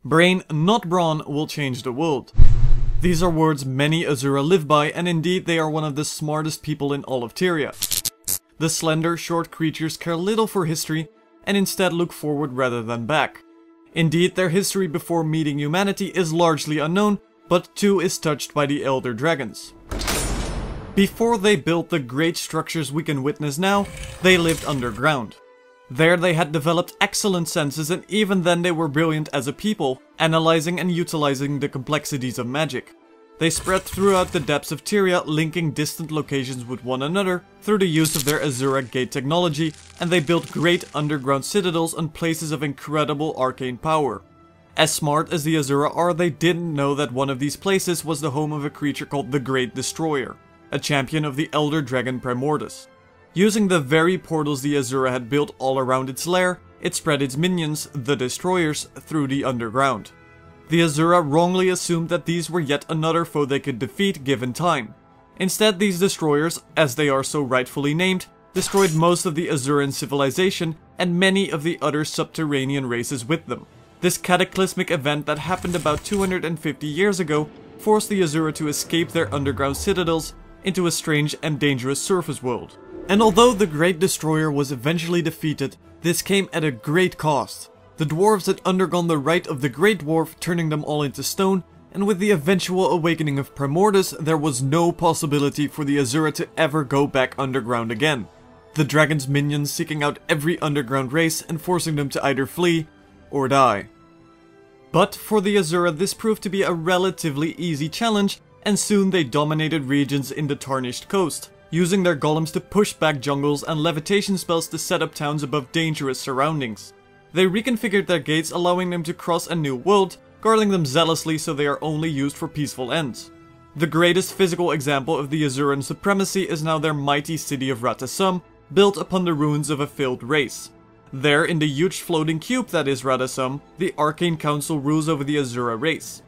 Brain, not brawn, will change the world. These are words many Asura live by, and indeed they are one of the smartest people in all of Tyria. The slender, short creatures care little for history, and instead look forward rather than back. Indeed, their history before meeting humanity is largely unknown, but too is touched by the elder dragons. Before they built the great structures we can witness now, they lived underground. There they had developed excellent senses, and even then they were brilliant as a people, analyzing and utilizing the complexities of magic. They spread throughout the depths of Tyria, linking distant locations with one another through the use of their Asura gate technology, and they built great underground citadels and places of incredible arcane power. As smart as the Asura are, they didn't know that one of these places was the home of a creature called the Great Destroyer, a champion of the elder dragon Primordus. Using the very portals the Asura had built all around its lair, it spread its minions, the Destroyers, through the underground. The Asura wrongly assumed that these were yet another foe they could defeat given time. Instead, these Destroyers, as they are so rightfully named, destroyed most of the Asuran civilization and many of the other subterranean races with them. This cataclysmic event that happened about 250 years ago forced the Asura to escape their underground citadels into a strange and dangerous surface world. And although the Great Destroyer was eventually defeated, this came at a great cost. The dwarves had undergone the rite of the Great Dwarf, turning them all into stone, and with the eventual awakening of Primordus, there was no possibility for the Asura to ever go back underground again. The dragon's minions seeking out every underground race and forcing them to either flee or die. But for the Asura, this proved to be a relatively easy challenge, and soon they dominated regions in the Tarnished Coast, using their golems to push back jungles and levitation spells to set up towns above dangerous surroundings. They reconfigured their gates, allowing them to cross a new world, guarding them zealously so they are only used for peaceful ends. The greatest physical example of the Asuran supremacy is now their mighty city of Radhassum, built upon the ruins of a failed race. There, in the huge floating cube that is Radhassum, the Arcane Council rules over the Asura race.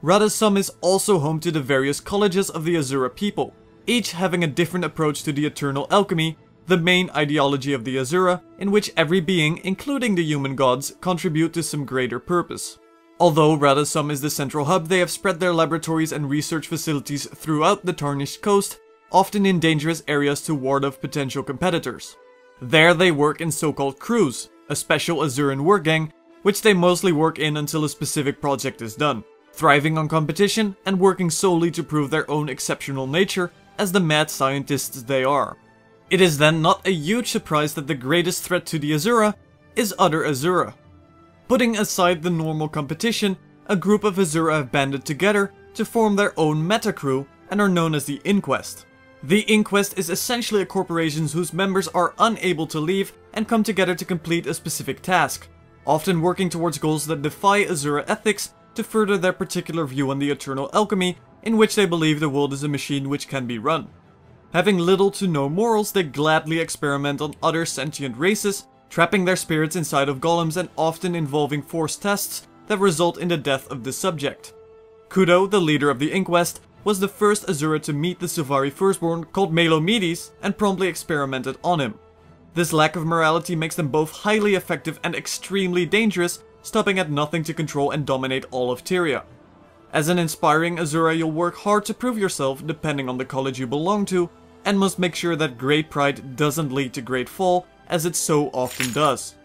Radhassum is also home to the various colleges of the Asura people, each having a different approach to the eternal alchemy, the main ideology of the Asura, in which every being, including the human gods, contribute to some greater purpose. Although Radhassum is the central hub, they have spread their laboratories and research facilities throughout the Tarnished Coast, often in dangerous areas to ward off potential competitors. There they work in so-called crews, a special Asuran work gang, which they mostly work in until a specific project is done, thriving on competition and working solely to prove their own exceptional nature as the mad scientists they are. It is then not a huge surprise that the greatest threat to the Asura is other Asura. Putting aside the normal competition, a group of Asura have banded together to form their own meta crew and are known as the Inquest. The Inquest is essentially a corporation whose members are unable to leave and come together to complete a specific task, often working towards goals that defy Asura ethics to further their particular view on the eternal alchemy, in which they believe the world is a machine which can be run. Having little to no morals, they gladly experiment on other sentient races, trapping their spirits inside of golems and often involving forced tests that result in the death of the subject. Kudu, the leader of the Inquest, was the first Asura to meet the Silvari firstborn called Melomedes and promptly experimented on him. This lack of morality makes them both highly effective and extremely dangerous, stopping at nothing to control and dominate all of Tyria. As an inspiring Asura, you'll work hard to prove yourself depending on the college you belong to, and must make sure that great pride doesn't lead to great fall, as it so often does.